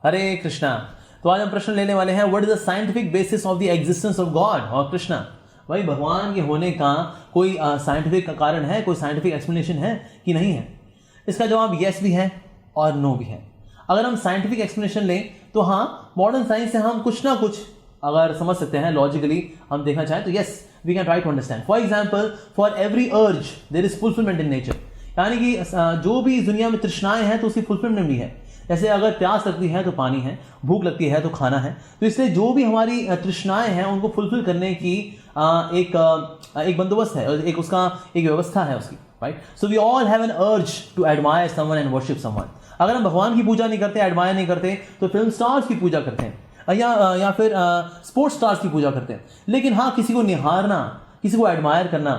हरे कृष्णा। तो आज हम प्रश्न लेने वाले हैं, what is the scientific basis of the existence of God. और कृष्णा, भाई भगवान के होने का कोई साइंटिफिक कारण है, कोई साइंटिफिक एक्सप्लेनेशन है कि नहीं है? इसका जवाब यस भी है और नो भी है। अगर हम साइंटिफिक एक्सप्लेनेशन लें तो हाँ, मॉडर्न साइंस से हम कुछ ना कुछ अगर समझ सकते हैं, लॉजिकली हम देखना चाहें तो yes we can try to understand. For example, for every urge there is fulfillment in nature. यानी कि जो भी इस दुनिया में तृष्णाएं हैं तो उसकी फुलफिलमेंट भी है। जैसे अगर प्यास लगती है तो पानी है, भूख लगती है तो खाना है। तो इसलिए जो भी हमारी तृष्णाएं हैं उनको फुलफिल करने की एक बंदोबस्त है, एक उसका एक व्यवस्था है उसकी, right. So we all have an urge to admire someone and worship someone. अगर हम भगवान की पूजा नहीं करते, एडमायर नहीं करते, तो फिल्म स्टार्स की पूजा करते हैं या फिर स्पोर्ट्स स्टार्स की पूजा करते हैं। लेकिन हाँ, किसी को निहारना, किसी को एडमायर करना,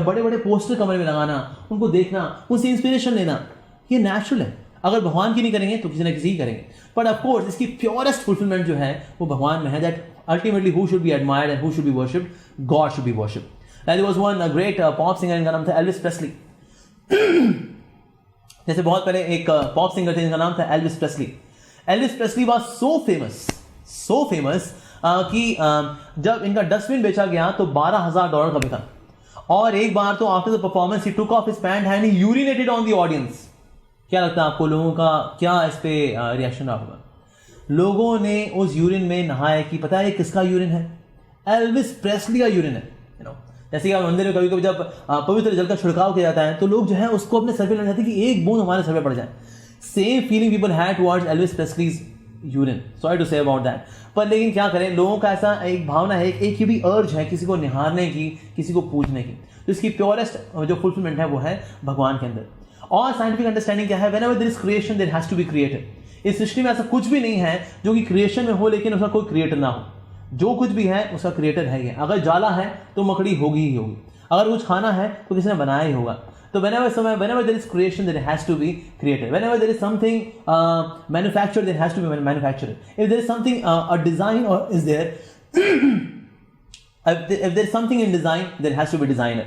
बड़े बड़े पोस्टर कमरे में लगाना, उनको देखना, उनसे इंस्पिरेशन लेना, ये नेचुरल है। अगर भगवान की नहीं करेंगे तो किसी ना किसी ही करेंगे। बट ऑफ कोर्स इसकी प्योरेस्ट फुलफिलमेंट जो है वो भगवान में है, that ultimately who should be admired and who should be worshipped, God should be worshipped. There was one great pop singer, इनका नाम था एल्विस प्रेस्ली। जैसे बहुत पहले एक पॉप सिंगर थे जिनका नाम था Elvis Presley. Elvis Presley was so famous कि जब इनका डस्टबिन बेचा गया तो $12,000 का बिका। और एक बार तो after the performance he took off his pant and he urinated on the audience. क्या लगता है आपको, लोगों का क्या इस पे रिएक्शन रहा होगा? लोगों ने उस यूरिन में नहाया कि पता है किसका यूरिन है? एल्विस प्रेस्ली का यूरिन है। जैसे कि आप मंदिर में कभी कभी जब पवित्र जल का छिड़काव किया जाता है तो लोग जो है उसको अपने सर पे लगाते हैं कि एक बूंद हमारे सर पे पड़ जाए। Same feeling people had towards Elvis Presley's urine. Sorry to say about that. पर लेकिन क्या करें, लोगों का ऐसा एक भावना है, एक भी अर्ज है किसी को निहारने की, किसी को पूजने की। तो इसकी प्योरेस्ट जो फुलफिलमेंट है वो है भगवान के अंदर। और साइंटिफिक अंडरस्टैंडिंग क्या है, whenever there is creation there has to be creator. इस सृष्टि में ऐसा कुछ भी नहीं है जो कि क्रिएशन में हो लेकिन उसका कोई क्रिएटर ना हो। जो कुछ भी है उसका क्रिएटर है ही। अगर जाला है तो मकड़ी होगी ही होगी, अगर कुछ खाना है तो किसी ने बनाया ही होगा। तो whenever there is creation there has to be creator. Whenever there is something manufactured there has to be manufacturer. If there is something a design or is there if there is something in design there has to be designer.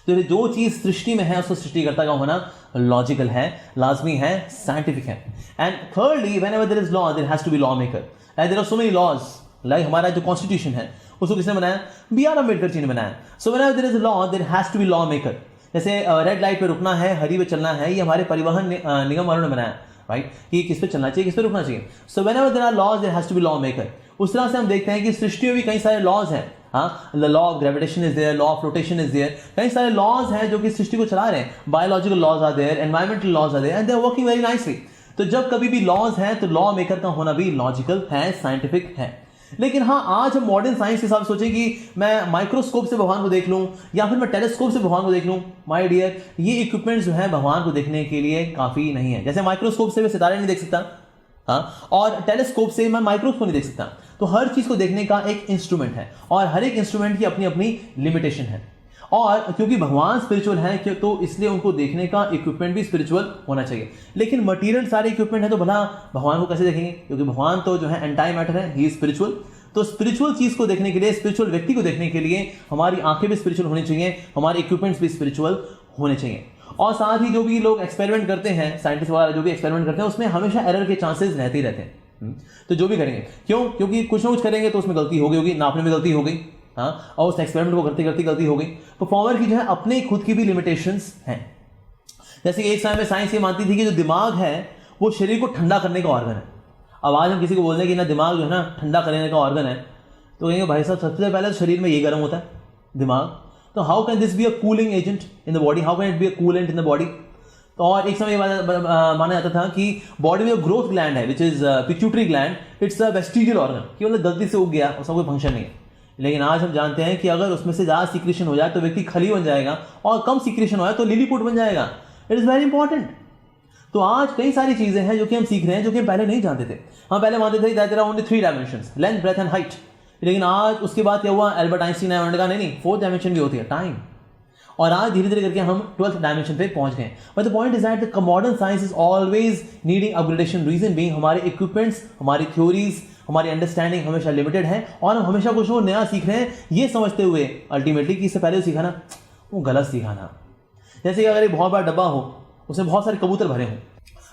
तो जो चीज सृष्टि में है उसको सृष्टिकर्ता का होना logical है, लाजमी है, साइंटिफिक है। And thirdly, whenever there is law there has to be lawmaker. Like there are so many laws. Like हमारा जो कॉन्स्टिट्यूशन है उसको किसने बनाया? B.R. अम्बेडकर जी ने बनाया। So whenever there is a law there has to be lawmaker. जैसे red light पे रुकना है, हरी पे चलना है, ये हमारे परिवहन निगम वालों ने बनाया, राइट, कि किस पे चलना चाहिए, किस पे रुकना चाहिए। So whenever there are laws there has to be law maker. उस तरह से हम देखते हैं कि सृष्टि में भी कई सारे लॉज हैं। हाँ, the law of gravitation is there, law of flotation is there. कई सारे लॉज हैं जो कि सृष्टि को चला रहे हैं। Biological laws are there, environmental laws are there and they are working very nicely. तो जब कभी भी लॉज हैं तो लॉ मेकर का होना भी लॉजिकल है, साइंटिफिक है। लेकिन हाँ, आज हम मॉडर्न साइंस के हिसाब से सोचें कि मैं माइक्रोस्कोप से भगवान को देख लूं या फिर मैं टेलीस्कोप से भगवान को देख लूं, माय डियर, ये इक्विपमेंट्स जो है भगवान को देखने के लिए काफी नहीं है। जैसे माइक्रोस्कोप से मैं सितारे नहीं देख सकता, हाँ, और टेलीस्कोप से मैं माइक्रोस्कोप नहीं देख सकता। तो हर चीज को देखने का एक इंस्ट्रूमेंट है और हर एक इंस्ट्रूमेंट की अपनी अपनी लिमिटेशन है। और क्योंकि भगवान स्पिरिचुअल है तो इसलिए उनको देखने का इक्विपमेंट भी स्पिरिचुअल होना चाहिए। लेकिन मटेरियल सारे इक्विपमेंट है तो भला भगवान को कैसे देखेंगे? क्योंकि भगवान तो जो है एंटाई मैटर है, ही इज स्पिरिचुअल। तो स्पिरिचुअल चीज को देखने के लिए, स्पिरिचुअल व्यक्ति को देखने के लिए हमारी आंखें भी स्पिरिचुअल होनी चाहिए, हमारे इक्विपमेंट्स भी स्पिरिचुअल होने चाहिए। और साथ ही जो भी लोग एक्सपेरिमेंट करते हैं, साइंटिस्ट वगैरह जो भी एक्सपेरिमेंट करते हैं, उसमें हमेशा एरर के चांसेस रहते ही रहते हैं। तो जो भी करेंगे, क्यों? क्योंकि कुछ ना कुछ करेंगे तो उसमें गलती होगी, नापने में गलती हो गई, हाँ, और उस एक्सपेरिमेंट को करते करते गलती हो गई। परफॉर्मर की जो है अपने खुद की भी लिमिटेशंस हैं। जैसे कि एक समय में साइंस ये मानती थी कि जो दिमाग है वो शरीर को ठंडा करने का ऑर्गन है। अब आज हम किसी को बोलने कि ना दिमाग जो है ना ठंडा करने का ऑर्गन है, तो कहेंगे भाई साहब सबसे पहले तो शरीर में ये गर्म होता है, दिमाग। तो how can this be a cooling agent in the body? How can it be a coolant in the body? तो और एक समय माना जाता था कि बॉडी में जो ग्रोथ ग्लैंड है, which is pituitary gland, it's a vestigial organ, कि मतलब गलती से उग गया, उसका कोई फंक्शन नहीं है। लेकिन आज हम जानते हैं कि अगर उसमें से ज्यादा सीक्रेशन हो जाए तो व्यक्ति खली बन जाएगा, और कम सीक्रेशन हो जाए तो लिलीपुट बन जाएगा। It is very important. तो आज कई सारी चीजें हैं जो कि हम सीख रहे हैं, जो कि हम पहले नहीं जानते थे। हम पहले मानते थे that there are only 3 dimensions, length, breadth and height. लेकिन आज उसके बाद क्या हुआ? एल्बर्ट आइंस्टीन ने कहा नहीं, 4th डायमेंशन भी होती है, टाइम। और आज धीरे धीरे करके हम 12th डायमेंशन पे पहुंच गए। But the point is that the modern science is always needing upgradation. Reason being हमारे इक्विपमेंट्स, हमारी थ्योरीज, हमारी अंडरस्टैंडिंग हमेशा लिमिटेड है, और हम हमेशा कुछ वो नया सीख रहे हैं ये समझते हुए अल्टीमेटली कि इससे पहले सीखा ना वो गलत सीखा ना। जैसे कि अगर एक बहुत बड़ा डब्बा हो, उसमें बहुत सारे कबूतर भरे हों,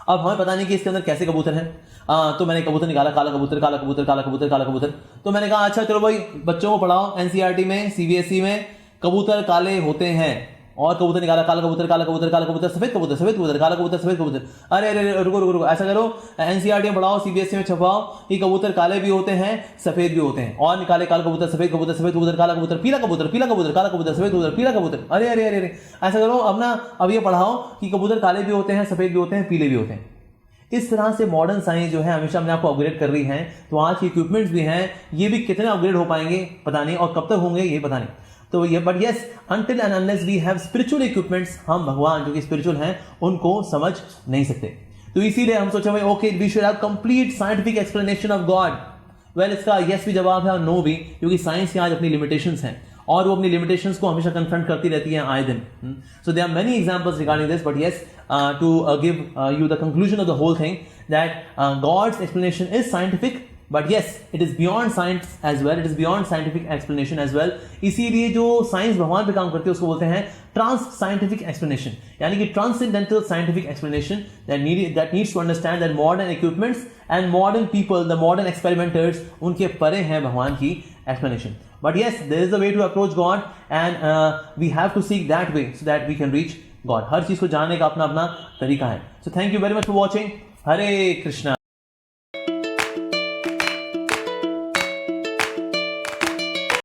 अब हमें पता नहीं कि इसके अंदर कैसे कबूतर हैं, तो मैंने कबूतर निकाला, काला कबूतर, काला कबूतर, काला कबूतर, काला कबूतर। तो मैंने कहा अच्छा चलो भाई बच्चों को पढ़ाओ, एनसीईआरटी में, सीबीएसई में कबूतर काले होते हैं, और कबूतर निकाला, काला कबूतर, काला कबूतर, काला कबूतर, सफेद कबूतर, सफेद कबूतर, काला कबूतर, सफेद कबूतर। अरे अरे रुको रुको रुको, ऐसा करो एनसीईआरटी में पढ़ाओ, सीबीएसई में छपाओ कि कबूतर काले भी होते हैं, सफेद भी होते हैं, और निकाले काला कबूतर, सफेद कबूतर, सफेद कबूतर, काला कबूतर, पीला कबूतर, पीला कबूतर, काला कबूतर, सफेद कबूतर, पीला कबूतर। अरे अरे अरे अरे, ऐसा करो अब ये पढ़ाओ कि कबूतर काले भी होते हैं, सफेद भी होते हैं, पीले भी होते हैं। इस तरह से मॉडर्न साइंस जो है हमेशा अपने आपको अपग्रेड कर रही है। तो आज के इक्विपमेंट्स भी हैं, ये भी कितने अपग्रेड हो पाएंगे पता नहीं, और कब तक होंगे ये पता नहीं। तो ये but yes, until and unless we have spiritual equipments, हम भगवान जो कि स्पिरिचुअल हैं उनको समझ नहीं सकते। तो इसीलिए हम सोचे भाई okay we should have complete scientific explanation of God. Well इसका यस भी जवाब है और नो भी, क्योंकि साइंस की आज अपनी लिमिटेशंस हैं और वो अपनी लिमिटेशंस को हमेशा कन्फ्रंट करती रहती है आए दिन। So there are many examples regarding this, but yes to give you the conclusion of the whole thing that God's explanation is scientific, but yes it is beyond science as well, it is beyond scientific explanation as well. इसीलिए जो science भगवान पे काम करती है उसको बोलते हैं ट्रांस साइंटिफिक एक्सप्लेनेशन, यानी कि transcendental scientific explanation that needs to understand that modern equipments and modern people, the modern experimenters, उनके परे हैं भगवान की explanation. But yes, there is a way to approach God and we have to seek that way so that we can reach God. हर चीज को जानने का अपना अपना तरीका है. So thank you very much for watching. Hare Krishna.